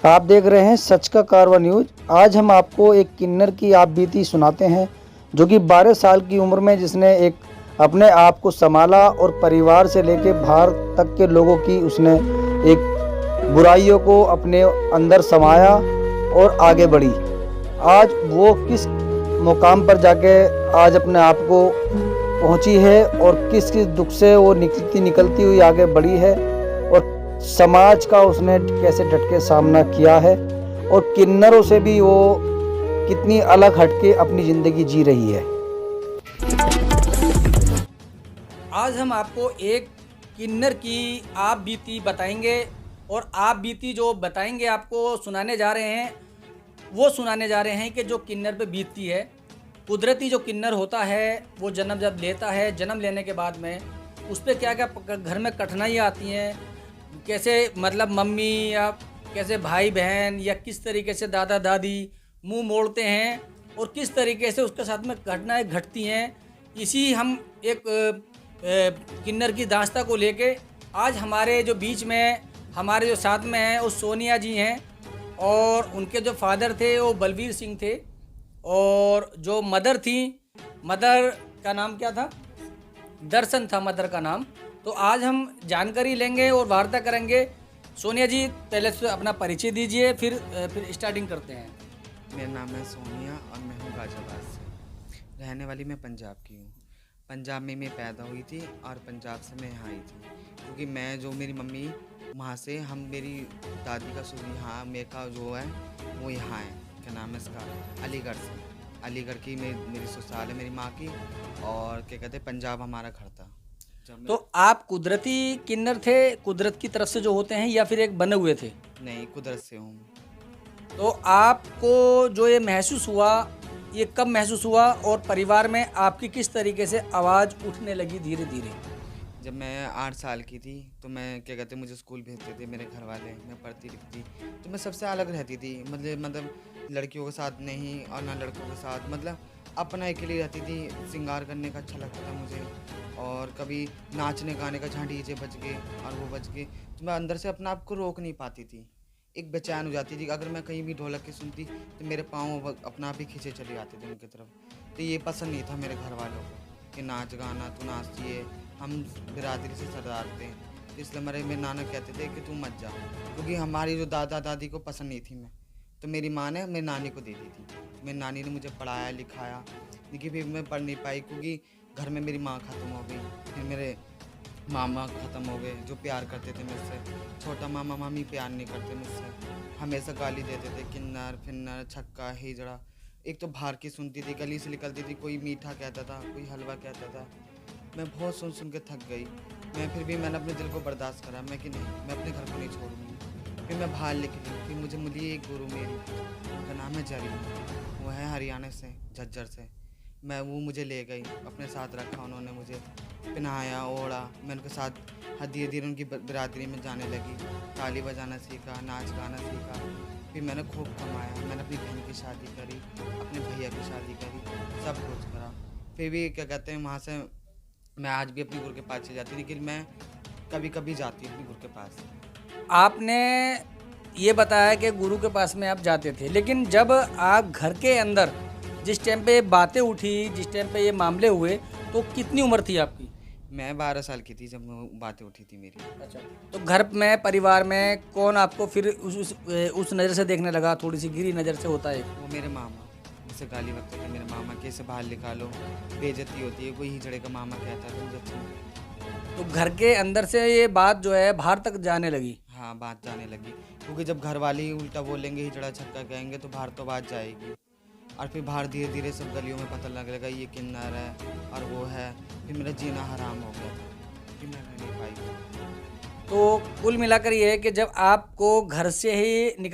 आप देख रहे हैं सच का कारवां न्यूज। आज हम आपको एक किन्नर की आप बीती सुनाते हैं, जो कि 12 साल की उम्र में जिसने एक अपने आप को संभाला और परिवार से लेकर बाहर तक के लोगों की उसने एक बुराइयों को अपने अंदर समाया और आगे बढ़ी। आज वो किस मुकाम पर जाके आज अपने आप को पहुंची है और किस किस दुख से वो निकलती हुई आगे बढ़ी है और समाज का उसने कैसे डट के सामना किया है और किन्नरों से भी वो कितनी अलग हटके अपनी ज़िंदगी जी रही है। आज हम आपको एक किन्नर की आप बीती बताएंगे और आप बीती जो बताएंगे आपको सुनाने जा रहे हैं, वो सुनाने जा रहे हैं कि जो किन्नर पे बीतती है। कुदरती जो किन्नर होता है वो जन्म जब लेता है, जन्म लेने के बाद में उस पर क्या क्या घर में कठिनाइयाँ आती हैं, कैसे मतलब मम्मी या कैसे भाई बहन या किस तरीके से दादा दादी मुंह मोड़ते हैं और किस तरीके से उसके साथ में घटनाएं घटती हैं। इसी हम एक किन्नर की दास्ता को लेके आज हमारे जो बीच में हमारे जो साथ में हैं वो सोनिया जी हैं और उनके जो फादर थे वो बलवीर सिंह थे और जो मदर थी, मदर का नाम क्या था? दर्शन था मदर का नाम। तो आज हम जानकारी लेंगे और वार्ता करेंगे। सोनिया जी पहले से अपना परिचय दीजिए, फिर स्टार्टिंग करते हैं। मेरा नाम है सोनिया और मैं हूँ गाजियाबाद से। रहने वाली मैं पंजाब की हूँ। पंजाब में मैं पैदा हुई थी और पंजाब से मैं यहाँ आई थी, क्योंकि मैं जो मेरी मम्मी वहाँ से, हम मेरी दादी का शुरू यहाँ, मेरे का जो है वो यहाँ है, क्या नाम है इसका, अलीगढ़ से। अलीगढ़ की मेरी ससुराल है मेरी माँ की, और क्या कहते हैं पंजाब हमारा घर था। तो आप कुदरती किन्नर थे, कुदरत की तरफ से जो होते हैं, या फिर एक बने हुए थे? नहीं, कुदरत से हूँ। तो आपको जो ये महसूस हुआ, ये कब महसूस हुआ और परिवार में आपकी किस तरीके से आवाज़ उठने लगी धीरे धीरे? जब मैं 8 साल की थी तो मैं क्या कहते हैं, मुझे स्कूल भेजते थे मेरे घर वाले, मैं पढ़ती लिखती तो मैं सबसे अलग रहती थी। मतलब लड़कियों के साथ नहीं और ना लड़कों के साथ, मतलब अपना अकेली रहती थी। श्रृंगार करने का अच्छा लगता था मुझे, और कभी नाचने गाने का, जहाँ डीजे बज गए और वो बज गए तो मैं अंदर से अपना आप को रोक नहीं पाती थी। एक बेचैन हो जाती थी। अगर मैं कहीं भी ढोलक की सुनती तो मेरे पाँव अपना आप ही खींचे चले आते थे उनकी तरफ। तो ये पसंद नहीं था मेरे घर वालों को कि नाच गाना, तू नाचिए। हम बिरादरी से सरदार थे, इसलिए मेरे नाना कहते थे कि तू मत जा, क्योंकि हमारी जो दादा दादी को पसंद नहीं थी मैं। तो मेरी माँ ने मेरी नानी को दे दी थी। मेरी नानी ने मुझे पढ़ाया लिखाया, लेकिन फिर मैं पढ़ नहीं पाई, क्योंकि घर में मेरी माँ ख़त्म हो गई, फिर मेरे मामा ख़त्म हो गए जो प्यार करते थे मुझसे। छोटा मामा मामी प्यार नहीं करते मुझसे, हमेशा गाली देते थे, किन्नर फिन्नर छक्का हिजड़ा। एक तो बाहर की सुनती थी, गली से निकलती थी, कोई मीठा कहता था, कोई हलवा कहता था। मैं बहुत सुन सुन के थक गई। मैं फिर भी मैंने अपने दिल को बर्दाश्त करा, मैं कि नहीं, मैं अपने घर को नहीं छोड़ूंगी। फिर मैं बाहर निकली, फिर मुझे मिली एक गुरु मेरी, उनका नाम है जरी, वो है हरियाणा से, झज्जर से। मैं वो मुझे ले गई, अपने साथ रखा, उन्होंने मुझे पहनाया ओढ़ा। मैं उनके साथ धीरे धीरे उनकी बिरादरी में जाने लगी, ताली बजाना सीखा, नाच गाना सीखा। फिर मैंने खूब कमाया, मैंने अपनी बहन की शादी करी, अपने भैया की शादी करी, सब कुछ करा। फिर भी क्या कहते हैं, वहाँ से मैं आज भी अपनी गुरु के पास चली जाती, लेकिन मैं कभी कभी जाती हूँ अपनी गुरु के पास। आपने ये बताया कि गुरु के पास में आप जाते थे, लेकिन जब आप घर के अंदर जिस टाइम पे बातें उठी, जिस टाइम पे ये मामले हुए, तो कितनी उम्र थी आपकी? मैं 12 साल की थी जब बातें उठी थी मेरी। अच्छा, तो घर में परिवार में कौन आपको फिर उस नज़र से देखने लगा, थोड़ी सी गिरी नज़र से होता है? वो मेरे मामा मुझसे गाली बकते थे, मेरे मामा के, इसे बाहर निकालो, बेइज्जती होती है, कोई हिजड़े का मामा कहता था, मुझे अच्छा नहीं लगता। तो घर के अंदर से ये बात जो है बाहर तक जाने लगी? हाँ, बात जाने लगी, क्योंकि जब घर वाले ही उल्टा बोलेंगे, हिजड़ा छक्का कहेंगे, तो बाहर तो बात जाएगी। और फिर बाहर धीरे धीरे सब गलियों में पता लगने लगा ये किन्नर है और वो है। फिर मेरा जीना हराम हो गया था, फिर मैं रह नहीं पाई। तो कुल मिलाकर ये है कि जब आपको घर से ही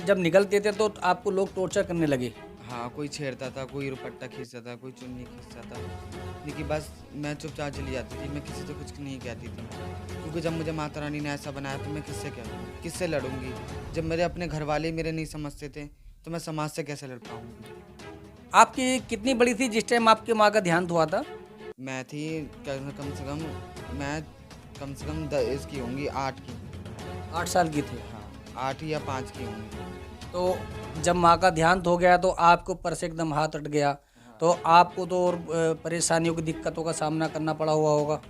जब निकलते थे तो आपको लोग टॉर्चर करने लगे? हाँ, कोई छेड़ता था, कोई दुपट्टा खींचता था, कोई चुन्नी खींचता था, लेकिन बस मैं चुपचाप चली जाती थी। मैं किसी से कुछ नहीं कहती थी, क्योंकि जब मुझे माता रानी ने ऐसा बनाया तो मैं किससे कहूँगी, किससे लड़ूंगी? जब मेरे अपने घर वाले मेरे नहीं समझते थे तो मैं समाज से कैसे लड़ पाऊँगी? आपकी कितनी बड़ी थी जिस टाइम आपकी माँ का देहांत हुआ था? मैं थी कम से कम, मैं कम से कम इसकी होंगी 8 की। 8 साल की थी। हाँ, 8 या 5 की होंगी। तो जब माँ का देहांत हो गया तो आपके ऊपर से एकदम हाथ हट गया, तो आपको तो और परेशानियों की दिक्कतों का सामना करना पड़ा हुआ होगा।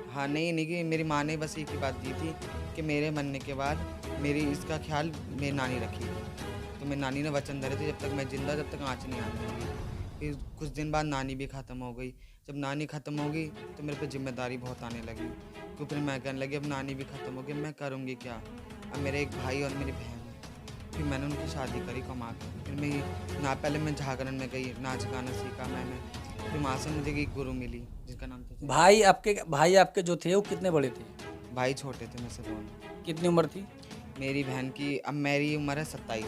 हाँ, नहीं कि मेरी माँ ने बस एक ही बात दी थी कि मेरे मरने के बाद मेरी इसका ख्याल मेरी नानी रखेगी। तो मेरी नानी ने वचन धरे थे, जब तक मैं जिंदा जब तक आँच नहीं आने दूँगी। फिर कुछ दिन बाद नानी भी ख़त्म हो गई। जब नानी ख़त्म हो गई तो मेरे पे ज़िम्मेदारी बहुत आने लगी, तो फिर मैं कहने लगी अब नानी भी ख़त्म हो गई, मैं करूँगी क्या। अब मेरे एक भाई और मेरी बहन है। फिर मैंने उनकी शादी करी कमा के। फिर मैं ना पहले मैं जागरण में गई, नाच गाना सीखा मैंने। फिर वहाँ से मुझे एक गुरु मिली जिसका नाम था भाई आपके जो थे वो कितने बड़े थे? भाई छोटे थे मुझसे दोनों। कितनी उम्र थी? मेरी बहन की अब मेरी उम्र है 27।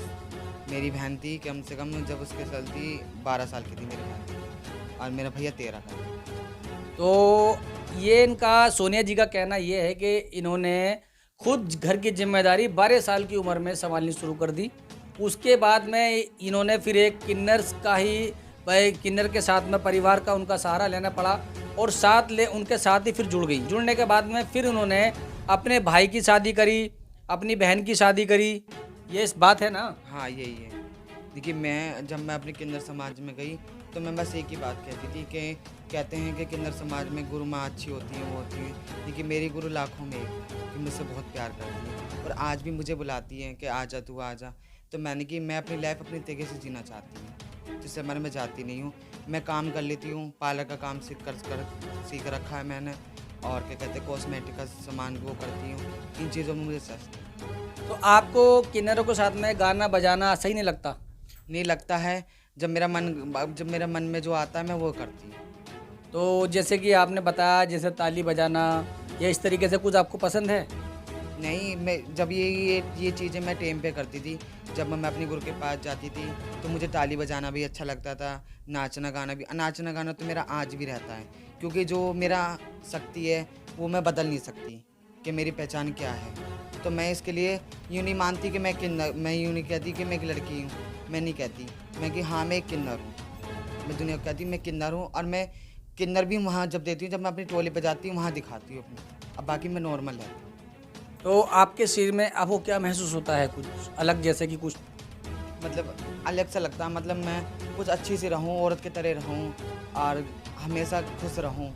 मेरी बहन थी कम से कम जब उसके चलती 12 साल की थी मेरी बहन, और मेरा भैया 13 का था। तो ये इनका सोनिया जी का कहना ये है कि इन्होंने खुद घर की जिम्मेदारी 12 साल की उम्र में संभालनी शुरू कर दी। उसके बाद में इन्होंने फिर एक किन्नर के साथ में परिवार का उनका सहारा लेना पड़ा, और उनके साथ ही फिर जुड़ गई। जुड़ने के बाद में फिर उन्होंने अपने भाई की शादी करी, अपनी बहन की शादी करी। ये इस बात है ना? हाँ, यही है। देखिए जब मैं अपने किन्नर समाज में गई तो मैं बस एक ही बात कहती थी कि कहते हैं कि किन्नर समाज में गुरु माँ अच्छी होती हैं, वो होती हैं। देखिए मेरी गुरु लाखों में एक कि मुझसे बहुत प्यार करती है, और आज भी मुझे बुलाती हैं कि आजा तू आजा। तो मैंने कि मैं अपनी लाइफ अपनी तरीके से जीना चाहती हूँ, जिससे मैं जाती नहीं हूँ। मैं काम कर लेती हूँ, पार्लर का काम सीख रखा है मैंने, और क्या कहते हैं कॉस्मेटिक का सामान वो करती हूँ। इन चीज़ों में मुझे सस्ता तो आपको किन्नरों के साथ में गाना बजाना सही नहीं लगता? नहीं लगता है। जब मेरा मन में जो आता है मैं वो करती हूँ। तो जैसे कि आपने बताया, जैसे ताली बजाना या इस तरीके से कुछ आपको पसंद है? नहीं, मैं जब ये चीज़ें मैं टेम पे करती थी, जब मैं अपने गुरु के पास जाती थी तो मुझे ताली बजाना भी अच्छा लगता था, नाचना गाना तो मेरा आज भी रहता है, क्योंकि जो मेरा शक्ति है वो मैं बदल नहीं सकती कि मेरी पहचान क्या है। तो मैं इसके लिए यूँ नहीं मानती कि मैं यूँ नहीं कहती कि मैं एक लड़की हूँ, मैं नहीं कहती, मैं कि हाँ मैं एक किन्नर हूँ। मैं दुनिया को कहती मैं किन्नर हूँ, और मैं किन्नर भी वहाँ जब देती हूँ, जब मैं अपनी टोली पे जाती हूँ वहाँ दिखाती हूँ अपनी। अब बाकी मैं नॉर्मल रहती हूँ। तो आपके शरीर में आपको क्या महसूस होता है, कुछ अलग, जैसे कि कुछ मतलब अलग सा लगता है, मतलब मैं कुछ अच्छी सी रहूं, औरत की तरह रहूं, और हमेशा खुश रहूं।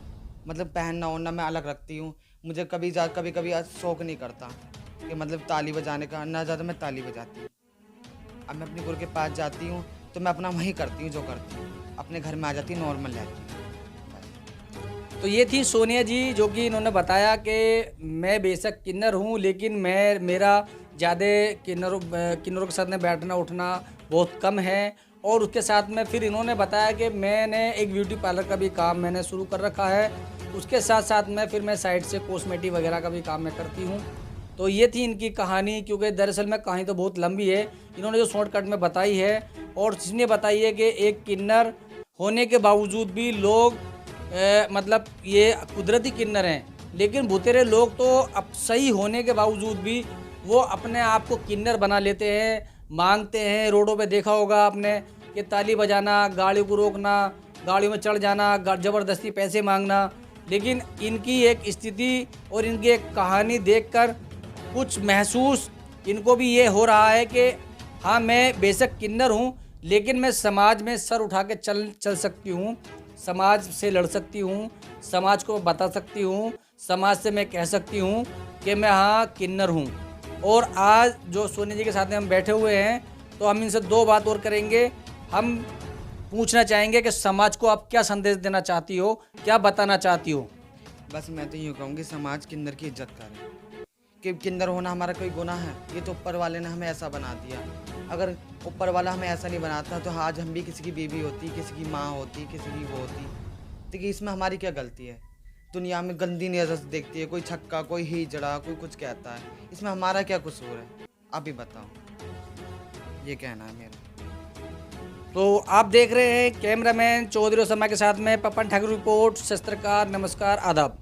मतलब पहनना ओढ़ना मैं अलग रखती हूं। मुझे कभी शौक नहीं करता कि मतलब ताली बजाने का, ना ज़्यादा मैं ताली बजाती हूँ। अब मैं अपने गुरु के पास जाती हूँ तो मैं अपना वही करती हूँ जो करती हूँ, अपने घर में आ जाती हूँ, नॉर्मल रहती हूँ। तो ये थी सोनिया जी, जो कि इन्होंने बताया कि मैं बेशक किन्नर हूँ, लेकिन मेरा ज़्यादा किन्नरों के साथ में बैठना उठना बहुत कम है। और उसके साथ में फिर इन्होंने बताया कि मैंने एक ब्यूटी पार्लर का भी काम मैंने शुरू कर रखा है। उसके साथ साथ में फिर मैं साइड से कॉस्मेटिक वगैरह का भी काम मैं करती हूँ। तो ये थी इनकी कहानी, क्योंकि दरअसल में कहानी तो बहुत लंबी है, इन्होंने जो शॉर्टकट में बताई है। और जिसने बताई है कि एक किन्नर होने के बावजूद भी लोग मतलब ये कुदरती किन्नर हैं, लेकिन भुतेरे लोग तो अब सही होने के बावजूद भी वो अपने आप को किन्नर बना लेते हैं, मांगते हैं। रोडों पे देखा होगा आपने कि ताली बजाना, गाड़ी को रोकना, गाड़ियों में चढ़ जाना, ज़बरदस्ती पैसे मांगना। लेकिन इनकी एक स्थिति और इनकी एक कहानी देखकर कुछ महसूस इनको भी ये हो रहा है कि हाँ मैं बेशक किन्नर हूँ, लेकिन मैं समाज में सर उठा के चल सकती हूँ, समाज से लड़ सकती हूँ, समाज को बता सकती हूँ, समाज से मैं कह सकती हूँ कि मैं हाँ किन्नर हूँ। और आज जो सोनिया जी के साथ में हम बैठे हुए हैं, तो हम इनसे दो बात और करेंगे। हम पूछना चाहेंगे कि समाज को आप क्या संदेश देना चाहती हो, क्या बताना चाहती हो? बस मैं तो यूँ कहूँगी समाज किन्नर की इज्जत करे, कि किन्नर होना हमारा कोई गुनाह है? ये तो ऊपर वाले ने हमें ऐसा बना दिया। अगर ऊपर वाला हमें ऐसा नहीं बनाता तो आज हम भी किसी की बीवी होती, किसी की माँ होती, किसी की वो होती। देखिए इसमें हमारी क्या गलती है? दुनिया में गंदी नज़र से देखती है, कोई छक्का, कोई हिजड़ा, कोई कुछ कहता है, इसमें हमारा क्या कसूर है? आप ही बताओ। ये कहना है मेरा। तो आप देख रहे हैं कैमरामैन चौधरी और शर्मा के साथ में पपन ठाकुर रिपोर्ट। शस्त्रकार, नमस्कार, आदाब।